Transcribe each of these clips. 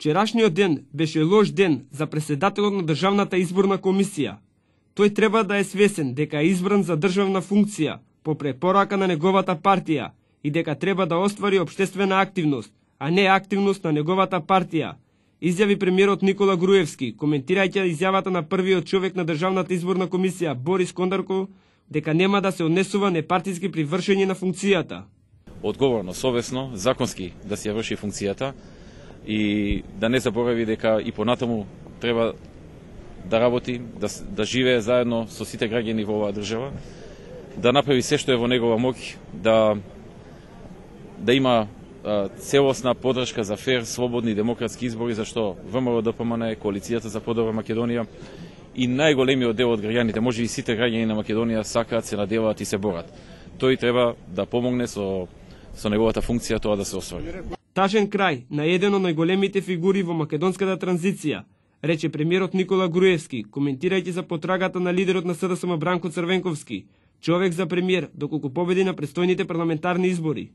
Вчерашниот ден беше лош ден за претседателот на Државната изборна комисија. Тој треба да е свесен дека е избран за државна функција по препорака на неговата партија и дека треба да оствари општествена активност, а не активност на неговата партија, изјави премиерот Никола Груевски, коментирајќи изјавата на првиот човек на Државната изборна комисија Борис Кондарков дека нема да се однесува непартиски при вршење на функцијата. Одговорно, совесно, законски да си ја врши функцијата и да не заборави дека и понатаму треба да работи, да живее заедно со сите граѓани во оваа држава, да направи се што е во негова моќ, да има целосна поддршка за фер, слободни демократски избори, зашто ВМРО-ДПМН е коалицијата за подобра Македонија и најголемиот дел од граѓаните, може и сите граѓани на Македонија сакаат, се надеваат и се борат. Тој треба да помогне со неговата функција тоа да се оствари. Тажен крај на еден од најголемите фигури во македонската транзиција, рече премиерот Никола Груевски, коментирајќи за потрагата на лидерот на СДСМ Бранко Црвенковски, човек за премиер доколку победи на престојните парламентарни избори.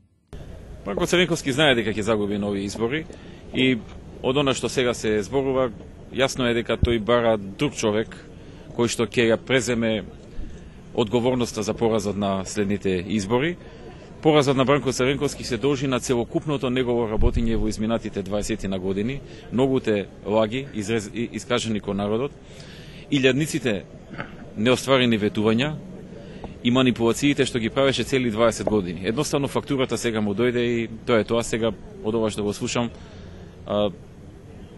Бранко Црвенковски знае дека ќе загуби нови избори и од она што сега се зборува, јасно е дека тој бара друг човек кој што ќе ја преземе одговорноста за поразот на следните избори. Поразот на Бранко Црвенковски се должи на целокупното негово работење во изминатите 20 на години, многуте лаги искажани кон народот, илјадниците неостварени ветувања и манипулациите што ги правеше цели 20 години. Едноставно фактурата сега му дојде и тоа е тоа. Сега од ова што го слушам,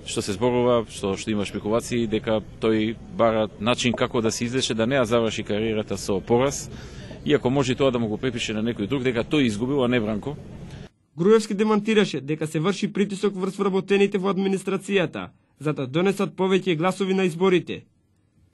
што се зборува, што има шпекулации, дека тој бара начин како да се излече, да не ја заврши кариерата со пораз, иако може тоа да му го препише на некој друг, дека тој изгубил, а не Бранко. Груевски демонтираше дека се врши притисок врз вработените во администрацијата, за да донесат повеќе гласови на изборите.